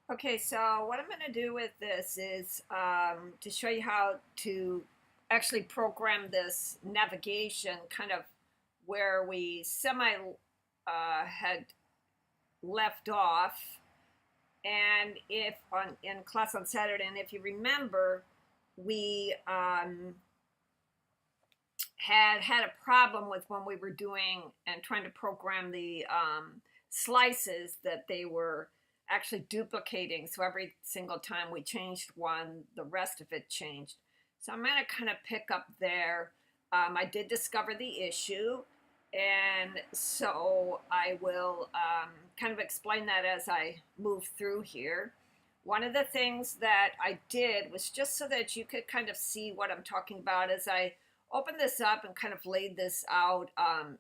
Okay, so what I'm going to do with this is to show you how to actually program this navigation kind of where we had left off. And if on in class on Saturday, and if you remember, we had a problem with when we were doing and trying to program the slices that they were actually duplicating. So every single time we changed one, the rest of it changed. So I'm going to kind of pick up there. I did discover the issue, and so I will kind of explain that as I move through here. One of the things that I did was just so that you could kind of see what I'm talking about as I opened this up and kind of laid this out,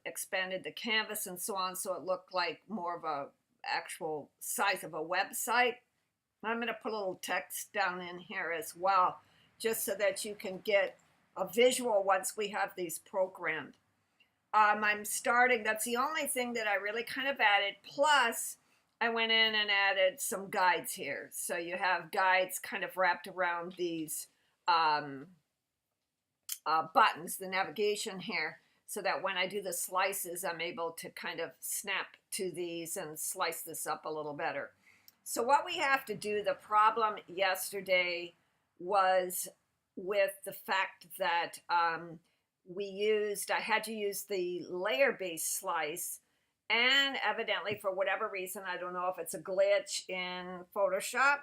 expanded the canvas and so on, so it looked like more of a actual size of a website. I'm going to put a little text down in here as well, just so that you can get a visual once we have these programmed. I'm starting, that's the only thing that I really kind of added. Plus, I went in and added some guides here. So you have guides kind of wrapped around these buttons, the navigation here, so that when I do the slices, I'm able to kind of snap to these and slice this up a little better. So what we have to do, the problem yesterday was with the fact that I had to use the layer-based slice, and evidently for whatever reason, I don't know if it's a glitch in Photoshop,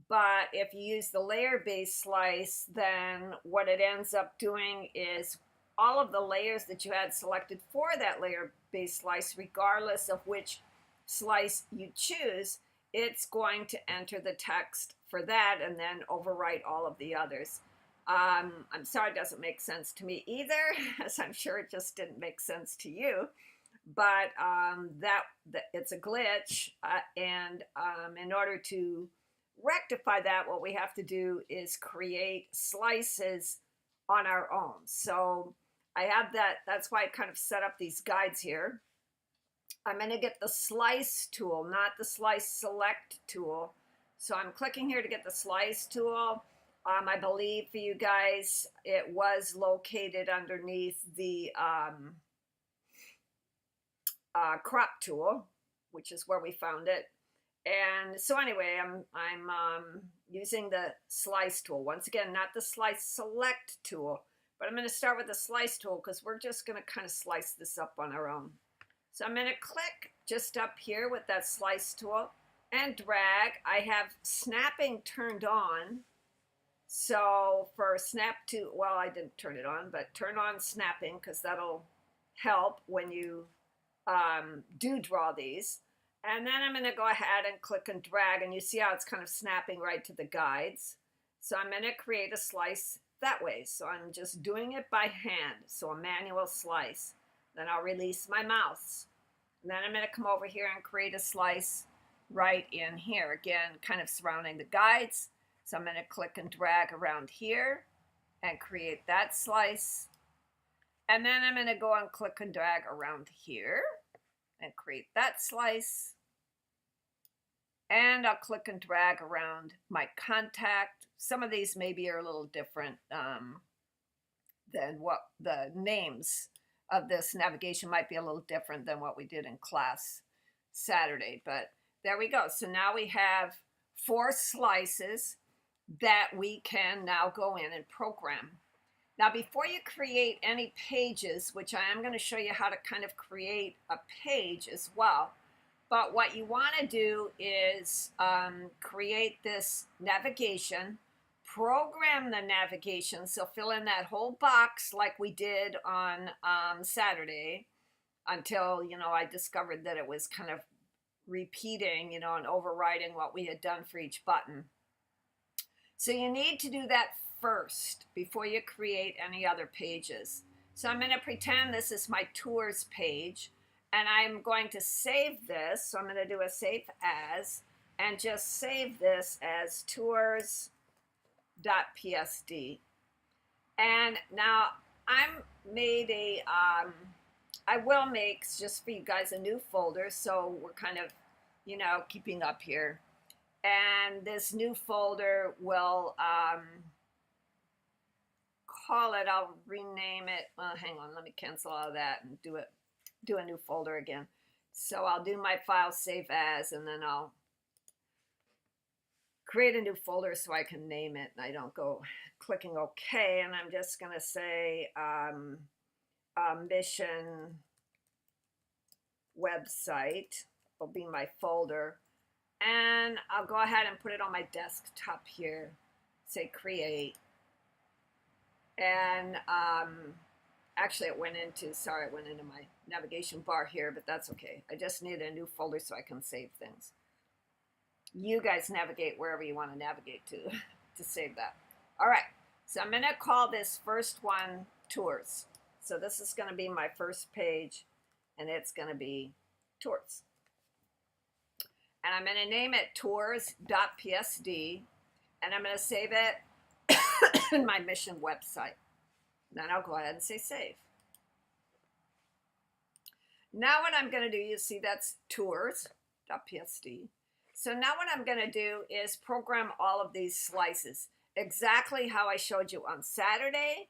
but if you use the layer-based slice, then what it ends up doing is all of the layers that you had selected for that layer-based slice, regardless of which slice you choose, it's going to enter the text for that and then overwrite all of the others. I'm sorry it doesn't make sense to me either, as I'm sure it just didn't make sense to you. But that it's a glitch, and in order to rectify that, what we have to do is create slices on our own. So I have that. That's why I kind of set up these guides here. I'm going to get the slice tool, not the slice select tool. So I'm clicking here to get the slice tool. I believe for you guys, it was located underneath the crop tool, which is where we found it. And so anyway, I'm using the slice tool. Once again, not the slice select tool, but I'm going to start with the slice tool because we're just going to kind of slice this up on our own. So I'm going to click just up here with that slice tool and drag. I have snapping turned on. So for snap to, well, I didn't turn it on, but turn on snapping because that'll help when you do draw these. And then I'm going to go ahead and click and drag, and you see how it's kind of snapping right to the guides. So I'm going to create a slice that way. So I'm just doing it by hand, so a manual slice. Then I'll release my mouse. And then I'm going to come over here and create a slice right in here. Again, kind of surrounding the guides. So I'm going to click and drag around here and create that slice. And then I'm going to go and click and drag around here and create that slice. And I'll click and drag around my contact. Some of these maybe are a little different than what the names of this navigation might be a little different than what we did in class Saturday. But there we go. So now we have 4 slices that we can now go in and program. Now, before you create any pages, which I am going to show you how to kind of create a page as well, but what you want to do is create this navigation, program the navigation, so fill in that whole box like we did on Saturday until, I discovered that it was kind of repeating, and overriding what we had done for each button. So you need to do that first before you create any other pages. So I'm going to pretend this is my tours page, and I'm going to save this. So I'm going to do a save as, and just save this as tours.psd. And now I will make, just for you guys, a new folder, so we're kind of, keeping up here. And this new folder will call it, I'll rename it. Hang on, let me cancel all of that and do a new folder again. So I'll do my file save as, and then I'll create a new folder so I can name it and I don't go clicking OK. And I'm just going to say mission website will be my folder. And I'll go ahead and put it on my desktop here. Say create. And actually it went into my navigation bar here, but that's okay. I just need a new folder so I can save things. You guys navigate wherever you want to navigate to save that. All right, so I'm going to call this first one tours. So this is going to be my first page, and it's going to be tours. And I'm going to name it tours.psd, and I'm going to save it in my mission website. Then I'll go ahead and say save. Now what I'm going to do, you see that's tours.psd. So now what I'm going to do is program all of these slices exactly how I showed you on Saturday.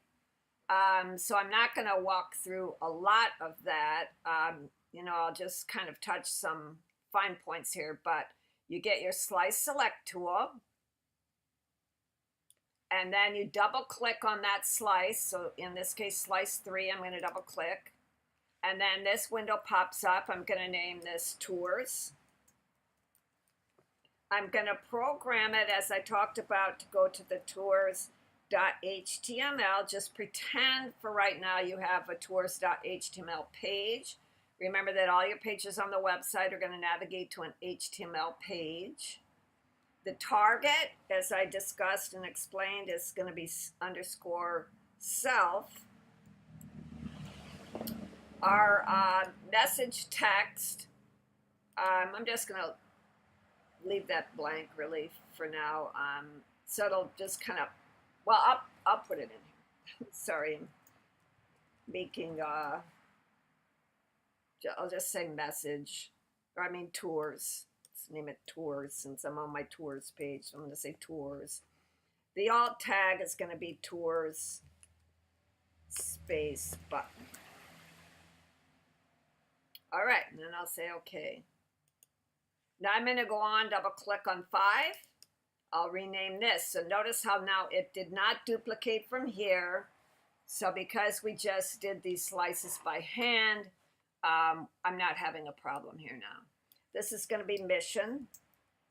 So I'm not going to walk through a lot of that. You know, I'll just kind of touch some fine points here, but you get your slice select tool, and then you double click on that slice. So in this case, slice 3, I'm going to double click. And then this window pops up. I'm going to name this tours. I'm going to program it as I talked about to go to the tours.html. Just pretend for right now you have a tours.html page. Remember that all your pages on the website are going to navigate to an HTML page. The target, as I discussed and explained, is going to be underscore self. Our message text, I'm just going to leave that blank really for now. So it'll just kind of, well, I'll put it in here. Sorry, I'm making, I'll just say message, or I mean tours. Let's name it tours since I'm on my tours page. So I'm going to say tours. The alt tag is going to be tours space button. All right, and then I'll say okay. Now I'm going to go on, double click on 5. I'll rename this. So notice how now it did not duplicate from here. So because we just did these slices by hand, I'm not having a problem here now. This is going to be mission.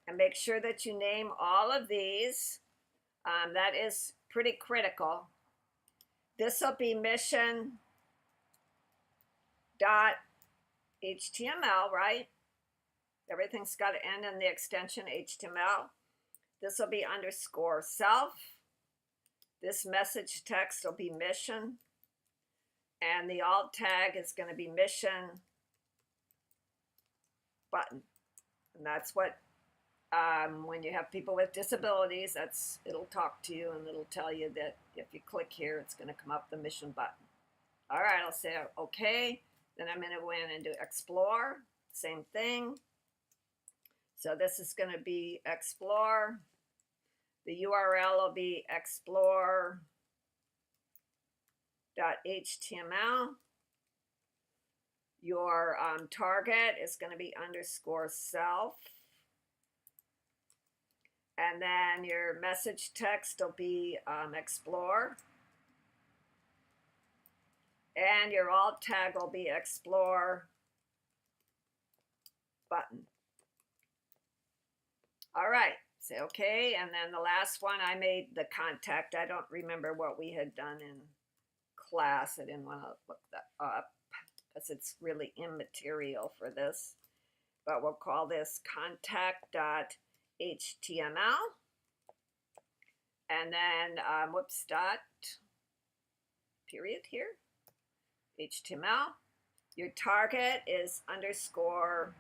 And make sure that you name all of these. That is pretty critical. This will be mission.html, right? Everything's got to end in the extension HTML. This will be underscore self. This message text will be mission. And the alt tag is going to be mission button. And that's what, when you have people with disabilities, it'll talk to you and it'll tell you that if you click here, it's going to come up the mission button. All right, I'll say okay. Then I'm going to go in and do explore. Same thing. So this is going to be explore. The URL will be explore.html. Your target is going to be underscore self. And then your message text will be explore. And your alt tag will be explore button. All right, say okay. And then the last one, I made the contact. I don't remember what we had done in class. I didn't want to look that up because it's really immaterial for this. But we'll call this contact.html. And then, whoops, dot, period here, HTML. Your target is underscore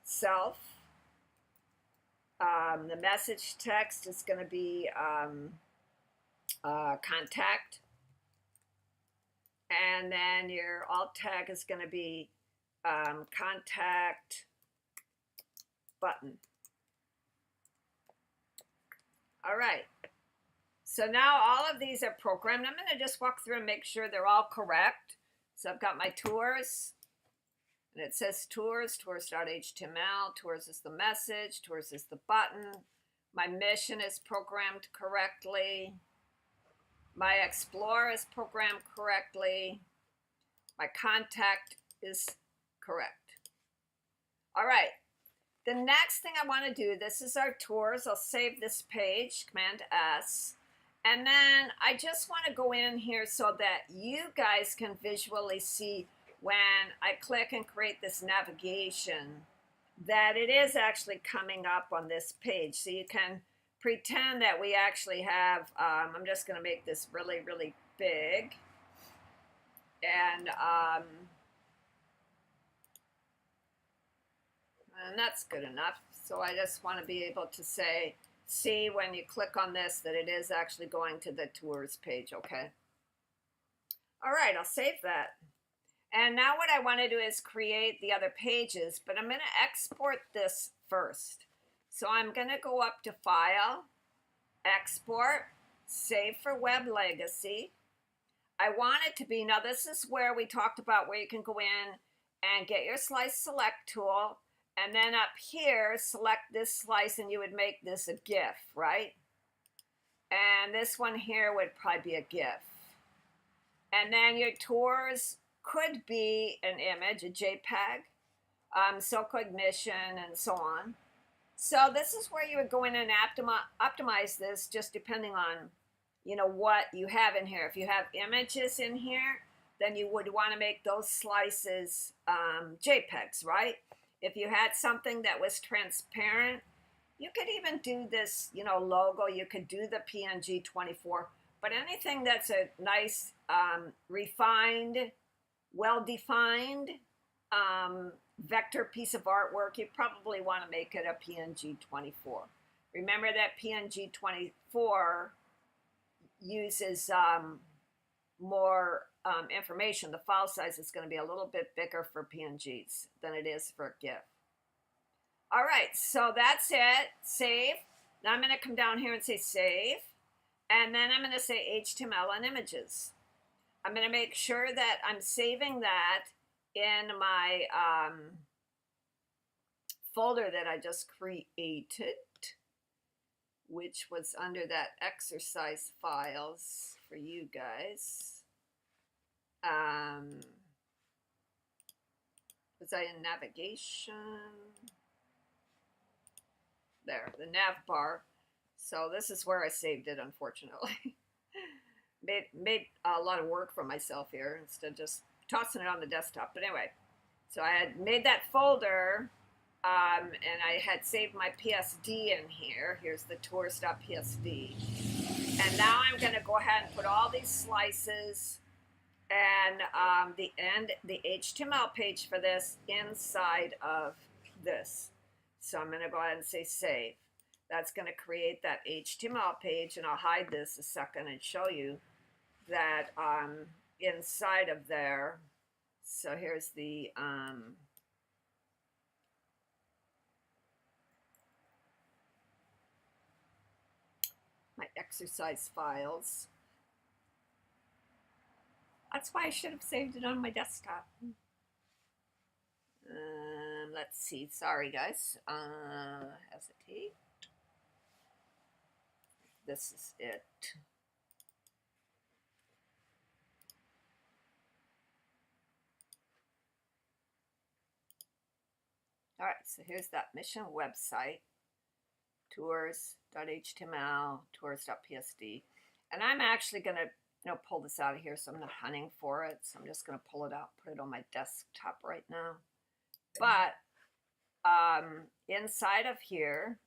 self. The message text is going to be contact. And then your alt tag is going to be contact button. All right. So now all of these are programmed. I'm going to just walk through and make sure they're all correct. So I've got my tours, and it says tours, tours.html, tours is the message, tours is the button. My mission is programmed correctly. My explore is programmed correctly. My contact is correct. All right. The next thing I want to do, this is our tours. I'll save this page, Command S. And then I just want to go in here so that you guys can visually see when I click and create this navigation that it is actually coming up on this page. So you can pretend that we actually have, I'm just going to make this really, really big. And that's good enough. So I just want to be able to say, see when you click on this that it is actually going to the tours page, okay? All right, I'll save that. And now what I want to do is create the other pages, but I'm going to export this first. So I'm going to go up to File, Export, Save for Web Legacy. I want it to be, now this is where we talked about where you can go in and get your slice select tool, and then up here select this slice and you would make this a GIF, right? And this one here would probably be a GIF. And then your tours could be an image, a JPEG, so could mission and so on. So this is where you would go in and optimize this just depending on, you know, what you have in here. If you have images in here, then you would want to make those slices JPEGs, right? If you had something that was transparent, you could even do this, you know, logo. You could do the PNG 24, but anything that's a nice, refined, well-defined vector piece of artwork, you probably want to make it a PNG 24. Remember that PNG 24 uses more information. The file size is going to be a little bit bigger for PNGs than it is for GIF. All right, so that's it. Save. Now I'm going to come down here and say save. And then I'm going to say HTML and images. I'm going to make sure that I'm saving that in my folder that I just created, which was under that exercise files for you guys. Was I in navigation? There, the nav bar. So this is where I saved it, unfortunately. made a lot of work for myself here instead of just tossing it on the desktop. But anyway, so I had made that folder, and I had saved my PSD in here. Here's the tours.psd. And now I'm going to go ahead and put all these slices and the HTML page for this inside of this. So I'm going to go ahead and say save. That's going to create that HTML page, and I'll hide this a second and show you that inside of there. So here's the my exercise files. That's why I should have saved it on my desktop. Let's see. Sorry, guys. Hesitate. This is it. All right, so here's that mission website, tours.html, tours.psd. And I'm actually going to pull this out of here, so I'm not hunting for it. So I'm just going to pull it out, put it on my desktop right now. But inside of here,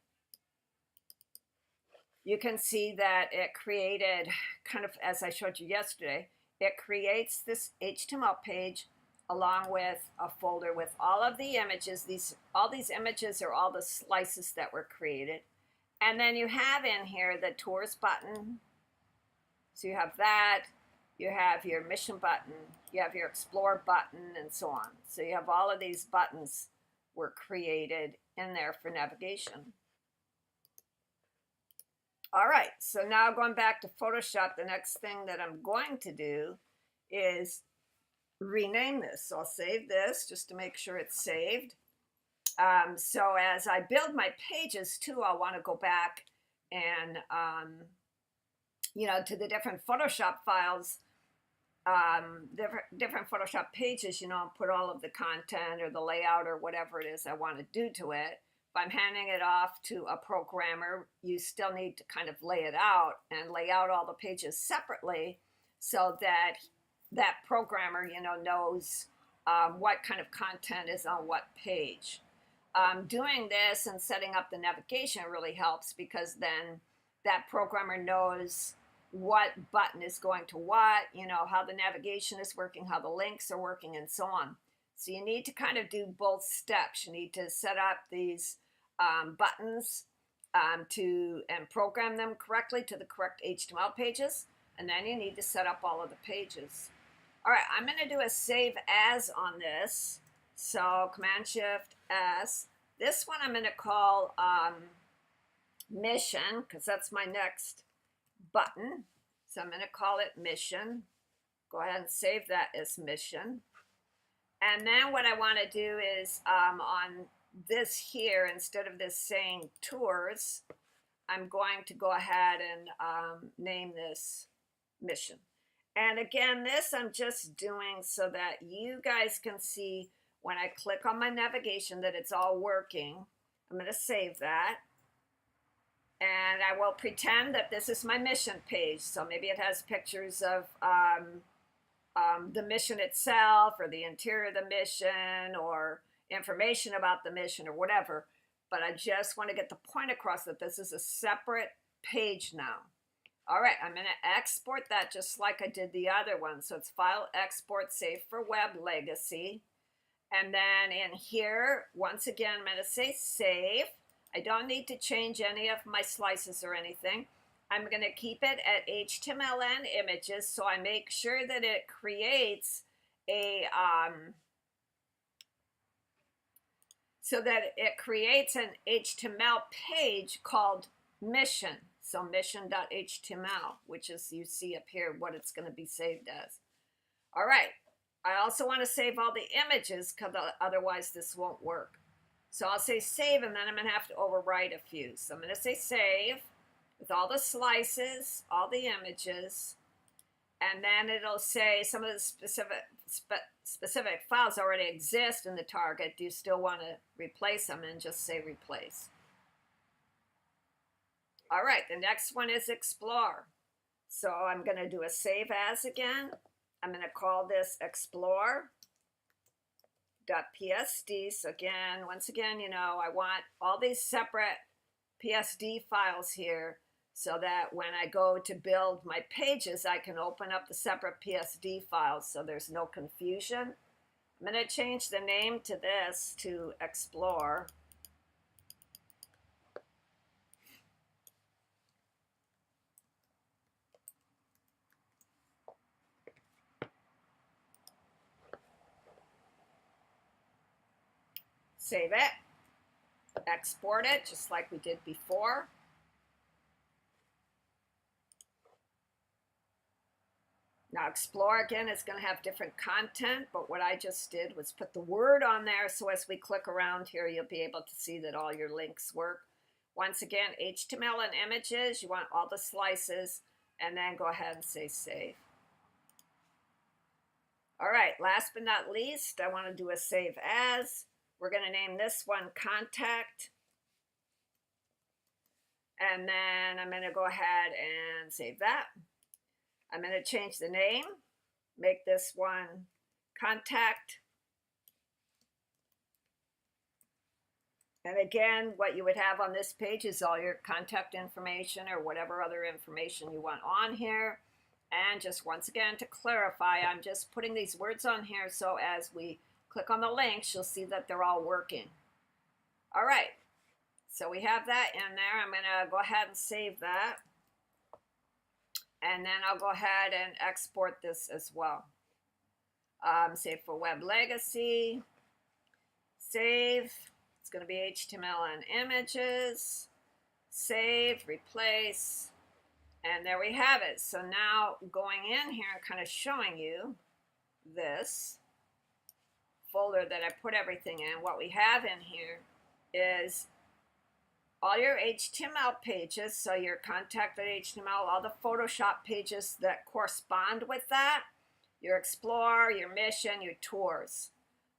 you can see that it created, kind of as I showed you yesterday, it creates this HTML page along with a folder with all of the images. All these images are all the slices that were created. And then you have in here the tours button. So you have that, you have your mission button, you have your explore button, and so on. So you have all of these buttons were created in there for navigation. All right, so now going back to Photoshop, the next thing that I'm going to do is rename this. So I'll save this just to make sure it's saved. So as I build my pages too, I'll want to go back and, to the different Photoshop files, different Photoshop pages, put all of the content or the layout or whatever it is I want to do to it. If I'm handing it off to a programmer, you still need to kind of lay it out and lay out all the pages separately so that that programmer, knows what kind of content is on what page. Doing this and setting up the navigation really helps because then that programmer knows what button is going to what, how the navigation is working, how the links are working, and so on. So you need to kind of do both steps. You need to set up these buttons and program them correctly to the correct HTML pages, and then you need to set up all of the pages. All right, I'm going to do a save as on this. So Command-Shift-S. This one I'm going to call Mission, because that's my next button. So I'm going to call it Mission. Go ahead and save that as Mission. And then what I want to do is on this here, instead of this saying Tours, I'm going to go ahead and name this Mission. And again, this I'm just doing so that you guys can see when I click on my navigation that it's all working. I'm going to save that. And I will pretend that this is my mission page. So maybe it has pictures of the mission itself or the interior of the mission or information about the mission or whatever. But I just want to get the point across that this is a separate page now. All right, I'm going to export that just like I did the other one. So it's File, Export, Save for Web Legacy. And then in here, once again, I'm going to say Save. I don't need to change any of my slices or anything. I'm going to keep it at HTML and images, so I make sure that it creates a an HTML page called Mission. So mission.html, which is, you see up here, what it's going to be saved as. All right. I also want to save all the images because otherwise this won't work. So I'll say save, and then I'm going to have to overwrite a few. So I'm going to say save with all the slices, all the images, and then it'll say some of the specific files already exist in the target. Do you still want to replace them? And just say replace. All right, the next one is Explore. So I'm going to do a save as again. I'm going to call this explore.psd. So again, once again, I want all these separate PSD files here so that when I go to build my pages, I can open up the separate PSD files so there's no confusion. I'm going to change the name to this to Explore. Save it, export it just like we did before. Now Explore again is going to have different content, but what I just did was put the word on there so as we click around here you'll be able to see that all your links work. Once again, HTML and images, you want all the slices, and then go ahead and say save. All right, last but not least, I want to do a save as. We're going to name this one Contact. And then I'm going to go ahead and save that. I'm going to change the name, make this one Contact. And again, what you would have on this page is all your contact information or whatever other information you want on here. And just once again, to clarify, I'm just putting these words on here so as we click on the links, you'll see that they're all working. All right, so we have that in there. I'm going to go ahead and save that. And then I'll go ahead and export this as well. Save for Web Legacy. Save. It's going to be HTML and images. save, replace, and there we have it. So now going in here and kind of showing you this folder that I put everything in, what we have in here is all your HTML pages, so your contact.html, all the Photoshop pages that correspond with that, your Explore, your Mission, your Tours.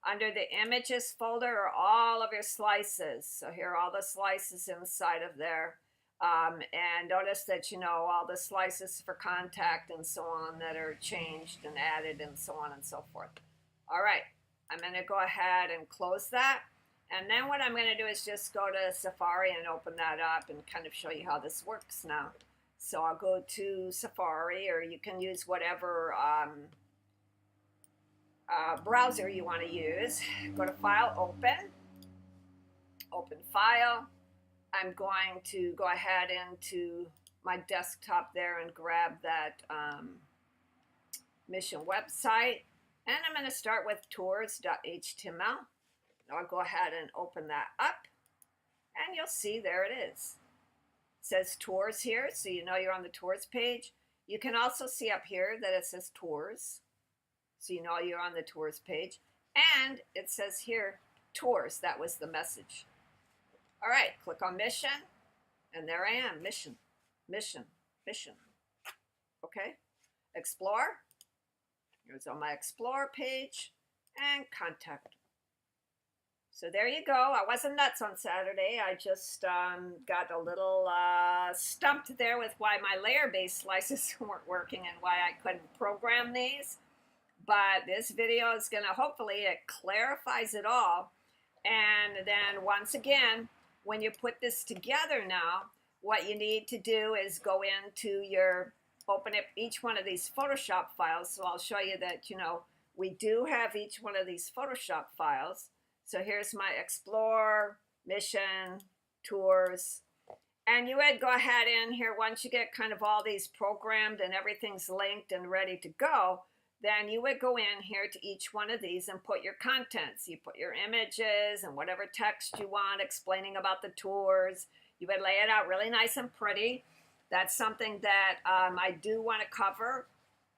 Under the Images folder are all of your slices. So here are all the slices inside of there. And notice that, you know, all the slices for contact and so on that are changed and added and so on and so forth. All right, I'm going to go ahead and close that. And then what I'm going to do is just go to Safari and open that up and kind of show you how this works now. So I'll go to Safari, or you can use whatever browser you want to use. Go to File, Open. Open File. I'm going to go ahead into my desktop there and grab that Mission website. And I'm going to start with tours.html. I'll go ahead and open that up, and you'll see there it is. It says Tours here, so you know you're on the Tours page. You can also see up here that it says Tours, so you know you're on the Tours page. And it says here, Tours, that was the message. All right, click on Mission, and there I am, Mission, Mission, Mission. Okay, Explore. Here's on my Explore page, and Contact. So there you go. I wasn't nuts on Saturday. I just got a little stumped there with why my layer-based slices weren't working and why I couldn't program these. But this video is going to, hopefully, it clarifies it all. And then once again, when you put this together now, what you need to do is go into your, open up each one of these Photoshop files. So I'll show you that, you know, we do have each one of these Photoshop files. So here's my Explore, Mission, Tours. And you would go ahead in here, once you get kind of all these programmed and everything's linked and ready to go, then you would go in here to each one of these and put your contents. You put your images and whatever text you want explaining about the tours. You would lay it out really nice and pretty. That's something that I do want to cover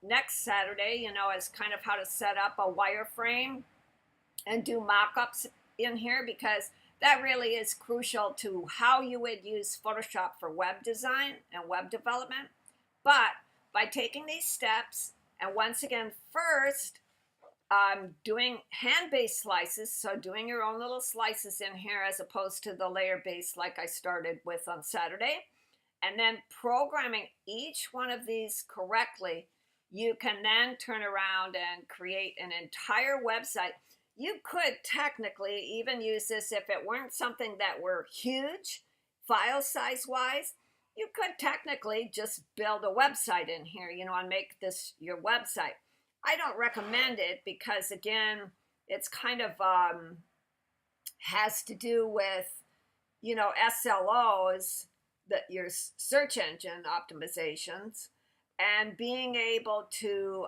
next Saturday, you know, as kind of how to set up a wireframe and do mock-ups in here, because that really is crucial to how you would use Photoshop for web design and web development. But by taking these steps, and once again, first, doing hand-based slices, so doing your own little slices in here as opposed to the layer-based like I started with on Saturday, and then programming each one of these correctly, you can then turn around and create an entire website. You could technically even use this if it weren't something that were huge, file size-wise. You could technically just build a website in here, you know, and make this your website. I don't recommend it because, again, it's kind of has to do with, you know, SLOs, your search engine optimizations, and being able to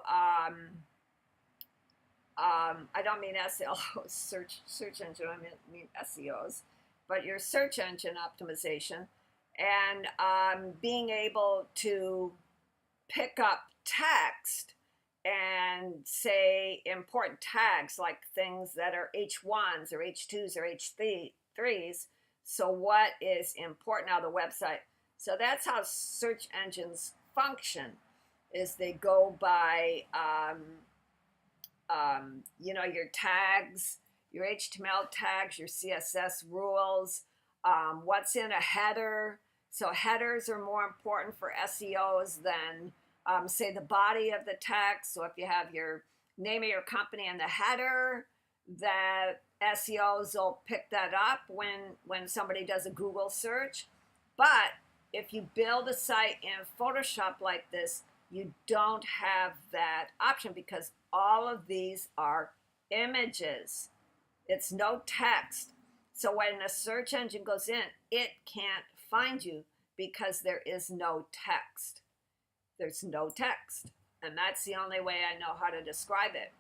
I don't mean SEOs, search engine, I mean SEOs, but your search engine optimization, and being able to pick up text and say important tags like things that are H1s or H2s or H3s. So what is important on the website? So that's how search engines function, is they go by you know, your tags, your HTML tags, your CSS rules, what's in a header. So headers are more important for SEOs than, say, the body of the text. So if you have your name of your company in the header, that SEOs will pick that up when somebody does a Google search. But if you build a site in Photoshop like this, you don't have that option because all of these are images. It's no text. So when a search engine goes in, it can't find you because there is no text. There's no text. And that's the only way I know how to describe it.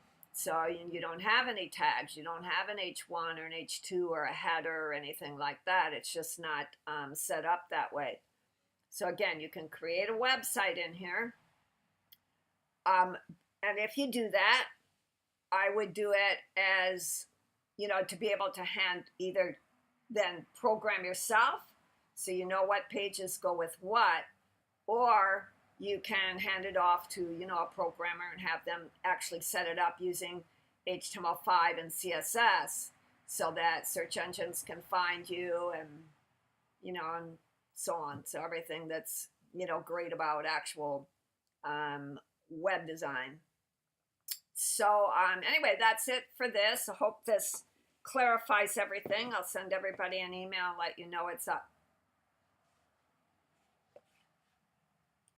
So you don't have any tags. You don't have an H1 or an H2 or a header or anything like that. It's just not set up that way. So again, you can create a website in here. And if you do that, I would do it as, to be able to either then program yourself so you know what pages go with what, or you can hand it off to, a programmer and have them actually set it up using HTML5 and CSS so that search engines can find you and, and so on. So everything that's, great about actual web design. So anyway, that's it for this. I hope this clarifies everything. I'll send everybody an email, let you know it's up.